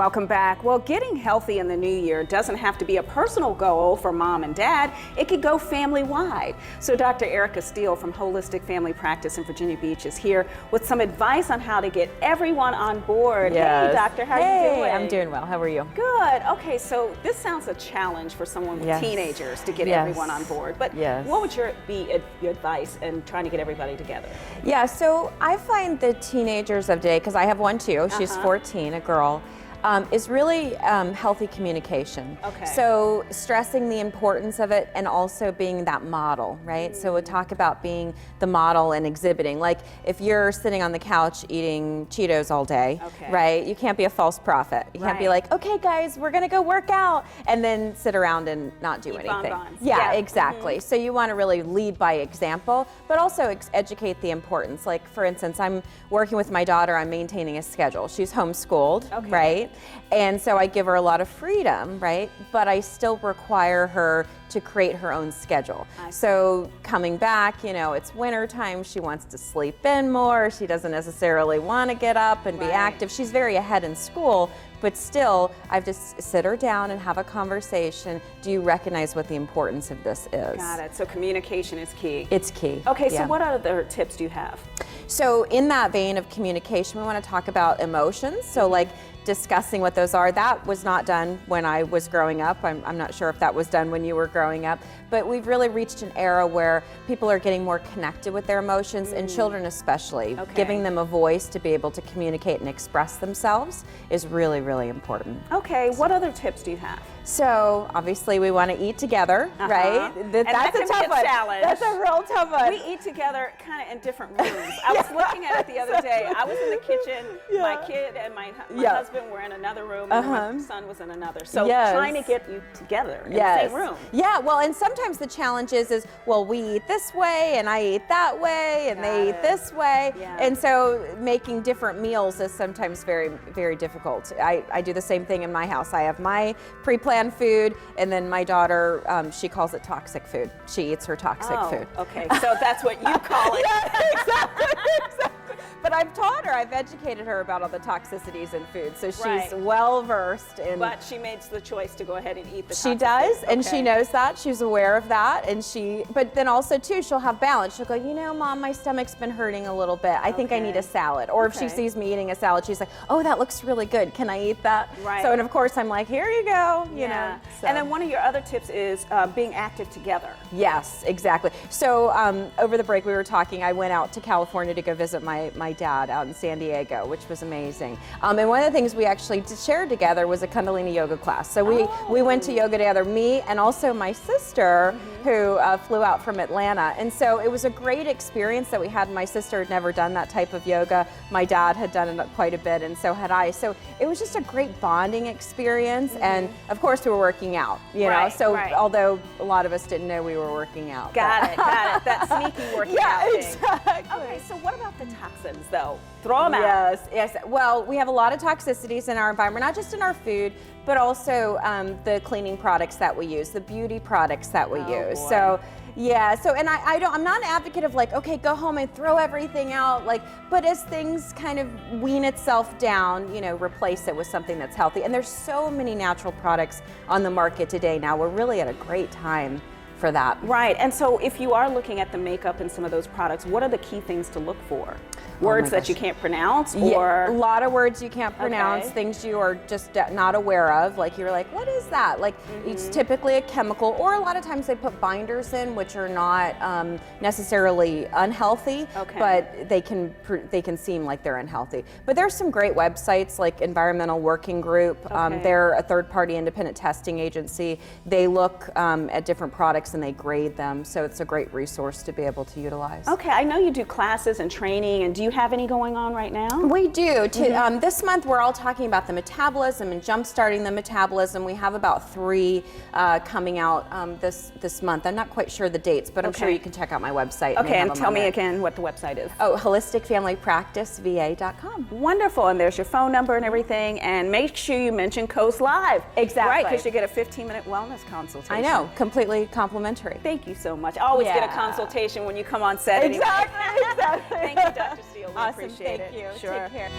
Welcome back. Well, getting healthy in the new year doesn't have to be a personal goal for mom and dad. It could go family-wide. So Dr. Erica Steele from Holistic Family Practice in Virginia Beach is here with some advice on how to get everyone on board. Yes. Hey, doctor, how are you doing? I'm doing well. How are you? Good. Okay, so this sounds a challenge for someone with teenagers to get everyone on board. But what would your advice in trying to get everybody together? Yeah, so I find the teenagers of today, because I have one too, she's 14, a girl, is really healthy communication. Okay. So stressing the importance of it and also being that model, right? So we'll talk about being the model and exhibiting. Like if you're sitting on the couch eating Cheetos all day, right? You can't be a false prophet. You can't be like, okay guys, we're gonna go work out, and then sit around and not do anything. Bonbons. Yeah, exactly. So you wanna really lead by example, but also educate the importance. Like for instance, I'm working with my daughter, I'm maintaining a schedule. She's homeschooled, right? And so I give her a lot of freedom, right? But I still require her to create her own schedule. So coming back, you know, it's winter time, she wants to sleep in more, she doesn't necessarily want to get up and be active. She's very ahead in school, but still, I've just sit her down and have a conversation. Do you recognize what the importance of this is? Got it. So communication is key. It's key. Okay, so what other tips do you have? So in that vein of communication, we want to talk about emotions. So like discussing what those are. That was not done when I was growing up. I'm not sure if that was done when you were growing up, but we've really reached an era where people are getting more connected with their emotions, and children especially. Giving them a voice to be able to communicate and express themselves is really, really important. Okay, what other tips do you have? So obviously we want to eat together, right? That's a tough one. Challenge. That's a real tough one. We eat together kind of in different rooms. I was looking at it the other day. I was in the kitchen, my kid and my husband were in another room, and my son was in another. So trying to get you together in the same room. Yeah, well, and sometimes the challenge is, well, we eat this way and I eat that way and they eat this way. And so making different meals is sometimes very, very difficult. I do the same thing in my house. I have my pre-planned food, and then my daughter, she calls it toxic food. She eats her toxic food. Okay, so that's what you call it. Exactly. But I've taught her, I've educated her about all the toxicities in food, so she's well versed in. But she makes the choice to go ahead and eat the She toxic does, food. and she knows that. She's aware of that, and but then also too, she'll have balance. She'll go, you know, Mom, my stomach's been hurting a little bit. I think I need a salad. Or if she sees me eating a salad, she's like, oh, that looks really good. Can I eat that? So, and of course, I'm like, here you go. You know. So. And then one of your other tips is being active together. Yes, exactly. So over the break we were talking, I went out to California to go visit my dad out in San Diego, which was amazing. And one of the things we actually shared together was a Kundalini yoga class. So we went to yoga together, me and also my sister who flew out from Atlanta. And so it was a great experience that we had. My sister had never done that type of yoga. My dad had done it quite a bit, and so had I. So it was just a great bonding experience. And of course we were working out, you know, so although a lot of us didn't know we were working out. Got it. That sneaky working out thing. Exactly. Okay, so what about the toxins though? Throw them out. Yes. Well, we have a lot of toxicities in our environment, not just in our food, but also the cleaning products that we use, the beauty products that we use. Boy. So and I'm not an advocate of like, okay, go home and throw everything out, like, but as things kind of wean itself down, you know, replace it with something that's healthy. And there's so many natural products on the market today now. We're really at a great time for that. Right, and so if you are looking at the makeup in some of those products, what are the key things to look for? Words that you can't pronounce, or a lot of words you can't pronounce, things you are just not aware of, like you're like, what is that? Like it's typically a chemical, or a lot of times they put binders in, which are not necessarily unhealthy, but they can seem like they're unhealthy. But there's some great websites like Environmental Working Group. They're a third-party independent testing agency. They look at different products and they grade them, so it's a great resource to be able to utilize. Okay, I know you do classes and training, and do you have any going on right now? We do. This month we're all talking about the metabolism and jump-starting the metabolism. We have about 3 coming out this month. I'm not quite sure the dates, but I'm sure you can check out my website. Okay, and tell me again what the website is. Oh, holisticfamilypracticeva.com. Wonderful, and there's your phone number and everything, and make sure you mention Coast Live. Exactly. Right, because you get a 15-minute wellness consultation. I know, completely complimentary. Thank you so much. I always get a consultation when you come on set. Exactly. Thank you, Dr. Steele. We Awesome. appreciate Thank it. you. Sure. Take care.